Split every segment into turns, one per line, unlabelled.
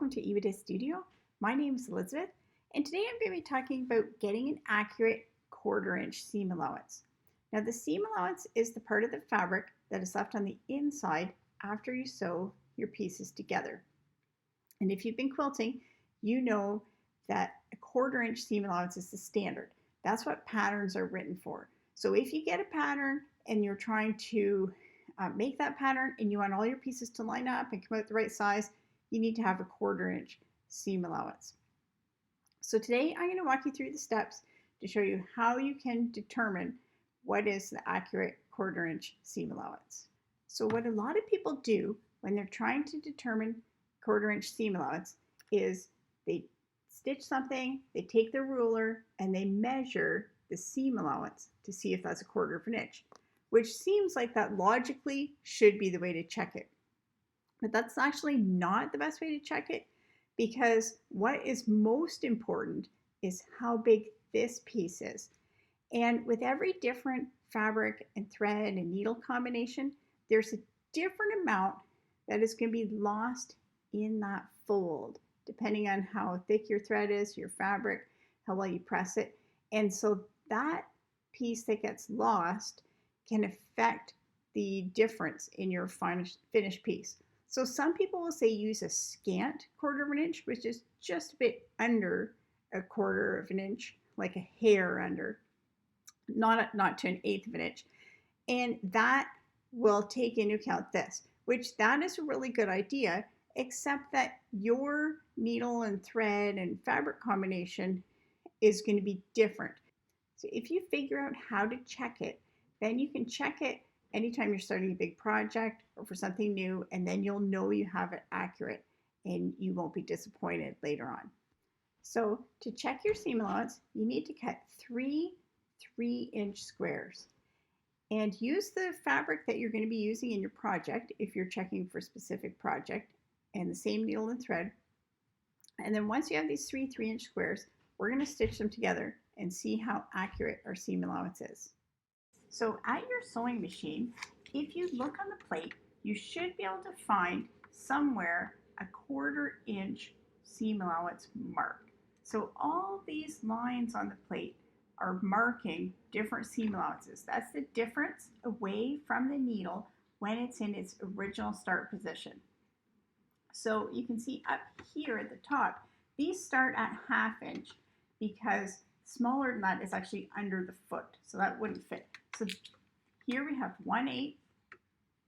Welcome to Evita Studio. My name is Elizabeth, and today I'm going to be talking about getting an accurate 1/4 inch seam allowance. Now the seam allowance is the part of the fabric that is left on the inside after you sew your pieces together. And if you've been quilting, you know that a 1/4 inch seam allowance is the standard. That's what patterns are written for. So if you get a pattern and you're trying to make that pattern and you want all your pieces to line up and come out the right size, you need to have a 1/4 inch seam allowance. So today I'm going to walk you through the steps to show you how you can determine what is the accurate 1/4 inch seam allowance. So what a lot of people do when they're trying to determine 1/4 inch seam allowance is they stitch something, they take their ruler and they measure the seam allowance to see if that's a 1/4 inch, which seems like that logically should be the way to check it. But that's actually not the best way to check it, because what is most important is how big this piece is. And with every different fabric and thread and needle combination, there's a different amount that is going to be lost in that fold, depending on how thick your thread is, your fabric, how well you press it. And so that piece that gets lost can affect the difference in your finished piece. So some people will say use a scant 1/4 inch, which is just a bit under a 1/4 inch, like a hair under, not to an 1/8 inch. And that will take into account this, which that is a really good idea, except that your needle and thread and fabric combination is going to be different. So if you figure out how to check it, then you can check it anytime you're starting a big project or for something new, and then you'll know you have it accurate and you won't be disappointed later on. So to check your seam allowance, you need to cut 3 3-inch squares and use the fabric that you're going to be using in your project if you're checking for a specific project, and the same needle and thread. And then once you have these 3 3-inch squares, we're going to stitch them together and see how accurate our seam allowance is. So at your sewing machine, if you look on the plate, you should be able to find somewhere a 1/4 inch seam allowance mark. So all these lines on the plate are marking different seam allowances. That's the difference away from the needle when it's in its original start position. So you can see up here at the top, these start at 1/2 inch because smaller than that is actually under the foot, so that wouldn't fit. So here we have 1/8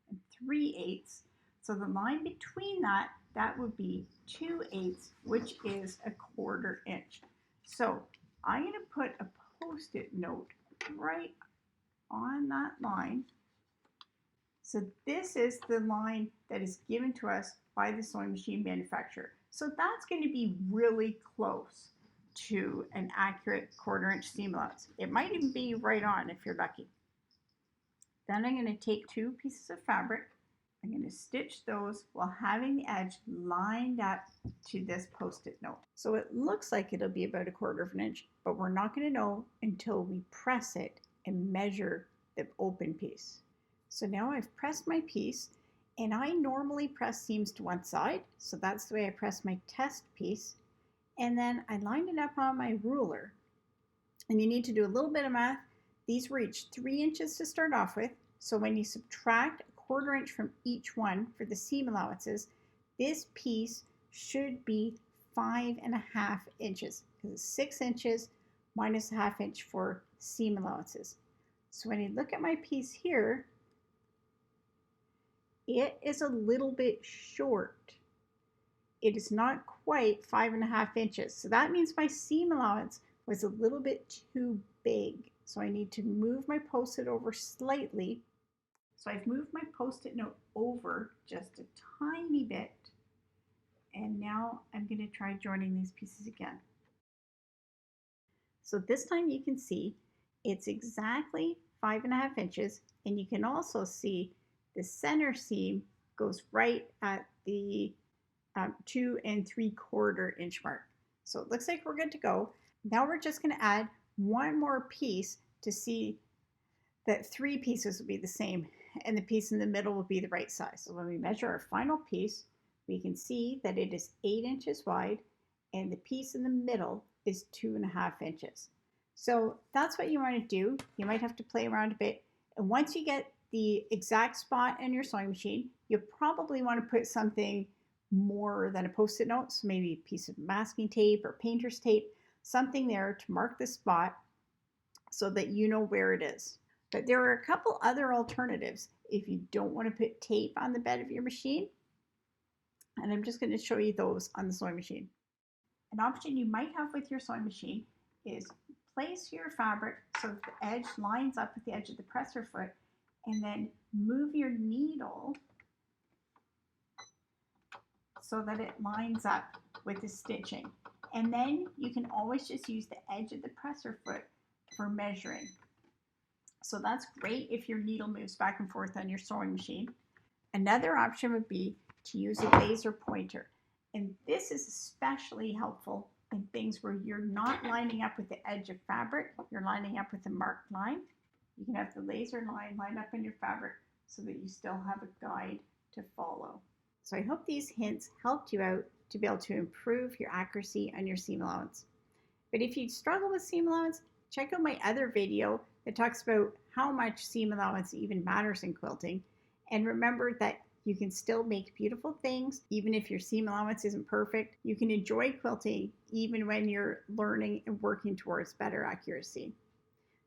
and 3/8. So the line between that would be 2/8, which is a 1/4 inch. So I'm going to put a Post-it note right on that line. So this is the line that is given to us by the sewing machine manufacturer. So that's going to be really close to an accurate 1/4 inch seam allowance. It might even be right on if you're lucky. Then I'm going to take 2 pieces of fabric. I'm going to stitch those while having the edge lined up to this Post-it note. So it looks like it'll be about a 1/4 inch, but we're not going to know until we press it and measure the open piece. So now I've pressed my piece, and I normally press seams to one side, so that's the way I press my test piece. And then I lined it up on my ruler. And you need to do a little bit of math. These were each 3 inches to start off with. So when you subtract a 1/4 inch from each one for the seam allowances, this piece should be 5.5 inches, because it's 6 inches minus a 1/2 inch for seam allowances. So when you look at my piece here, it is a little bit short. It is not quite 5.5 inches. So that means my seam allowance was a little bit too big. So I need to move my Post-it over slightly. So I've moved my Post-it note over just a tiny bit. And now I'm going to try joining these pieces again. So this time you can see it's exactly 5.5 inches. And you can also see the center seam goes right at the 2 3/4 inch mark. So it looks like we're good to go. Now we're just going to add one more piece to see that 3 pieces will be the same and the piece in the middle will be the right size. So when we measure our final piece, we can see that it is 8 inches wide and the piece in the middle is 2.5 inches. So that's what you want to do. You might have to play around a bit. And once you get the exact spot in your sewing machine, you probably want to put something more than a post-it note, so maybe a piece of masking tape or painter's tape, something there to mark the spot so that you know where it is. But there are a couple other alternatives if you don't want to put tape on the bed of your machine. And I'm just going to show you those on the sewing machine. An option you might have with your sewing machine is place your fabric so that the edge lines up with the edge of the presser foot, and then move your needle so that it lines up with the stitching. And then you can always just use the edge of the presser foot for measuring. So that's great if your needle moves back and forth on your sewing machine. Another option would be to use a laser pointer. And this is especially helpful in things where you're not lining up with the edge of fabric, you're lining up with a marked line. You can have the laser line lined up in your fabric so that you still have a guide to follow. So I hope these hints helped you out to be able to improve your accuracy on your seam allowance. But if you struggle with seam allowance, check out my other video that talks about how much seam allowance even matters in quilting. And remember that you can still make beautiful things even if your seam allowance isn't perfect. You can enjoy quilting even when you're learning and working towards better accuracy.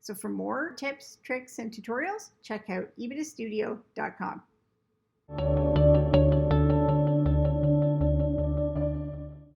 So for more tips, tricks, and tutorials, check out ebitastudio.com.